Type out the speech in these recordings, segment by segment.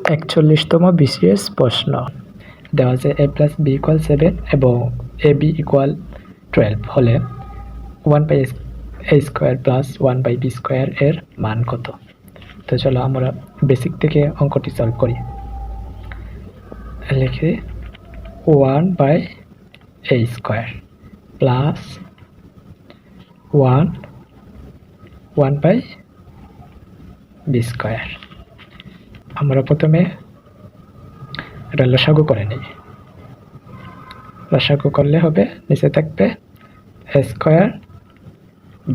41তম BCS প্রশ্ন দেওয়া আছে a + b = 7 এবং ab = 12 হলে 1/a² + 1/b² এর মান কত? তো চলো আমরা বেসিক থেকে অঙ্কটি সলভ করি। লিখি 1/a² প্লাস 1/b²। আমরা প্রথমে এটা লসাগু করে নিই। লসাগু করলে হবে নিচে থাকবে a² b²।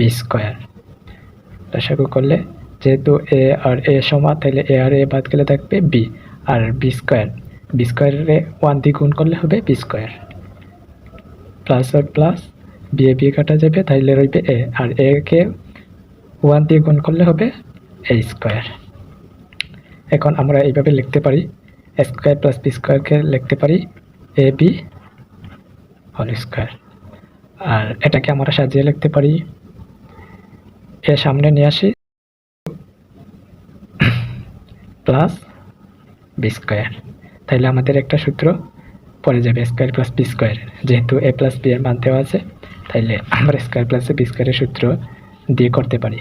লসাগু করলে যেহেতু a আর a সমান, তাহলে a আর a বাদ গেলে থাকবে b আর b²। b² 1 দিয়ে গুণ করলে হবে b²। প্লাস আর প্লাস b কাটা যাবে, তাইলে রইবে a আর a কে 1 দিয়ে গুণ করলে হবে a²। এখন আমরা এইভাবে লিখতে পারি a² + b² কে লিখতে পারি ab² আর এটাকে আমরা সাজিয়ে লিখতে পারি এর সামনে নিয়ে আসি প্লাস b²। তাইলে আমাদের একটা সূত্র পড়ে যাবে a² + b²। যেহেতু a + b এর মান দেওয়া আছে, তাইলে আমরা a² + b² এর সূত্র দিয়ে করতে পারি।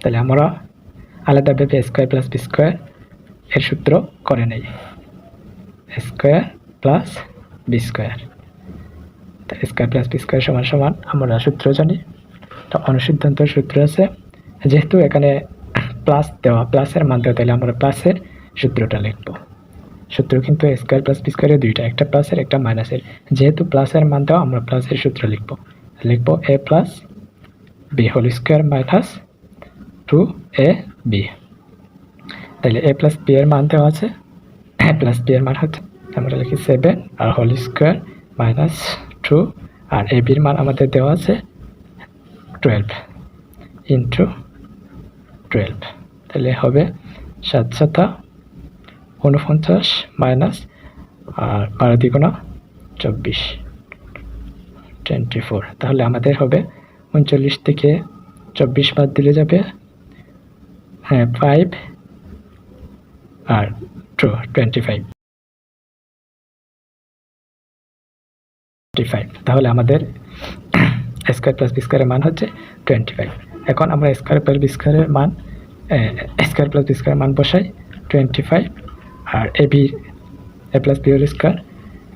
তাহলে আমরা আলাদাভাবে a² + b² এর সূত্র করে নেই। a² + b²। তো a² + b² সমান আমরা সূত্র জানি। তো অনুসিদ্ধান্তর সূত্র আছে, যেহেতু এখানে প্লাস দেওয়া, প্লাসের মান দেওয়া, তাহলে আমরা প্লাসের সূত্রটা লিখব। সূত্র কিন্তু a² + b² দুইটা, একটা প্লাসের একটা মাইনাসের। যেহেতু প্লাসের মান দেওয়া, আমরা প্লাসের সূত্র লিখব a + b² - 2ab। তাহলে a + b এর মান দেওয়া আছে, a + b এর মান হচ্ছে আমরা লিখি 7 আর হোল² - 2 আর ab এর মান আমাদের দেওয়া আছে 12 × 12। তাহলে হবে 7 × 7 = 49 আর 12 × 24 24। তাহলে আমাদের হবে 39 থেকে 24 বাদ দিলে যাবে 5 আর 2 25। তাহলে আমাদের a² + b² এর মান হচ্ছে 25। এখন আমরা a² + b² এর মান বসাই 25 আর a + b²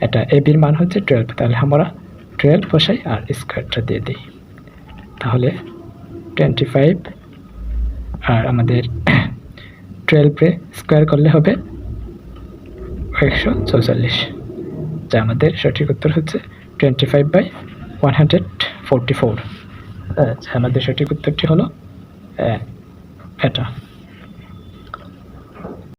এটা ab এর মান হচ্ছে 12। তাহলে আমরা 12 বসাই আর স্কয়ারটা দিয়ে দিই। তাহলে 25 আর আমাদের 12 রে স্কয়ার করলে হবে 144, যা আমাদের সঠিক উত্তর হচ্ছে 25/144। আমাদের সঠিক উত্তরটি হলো এটা।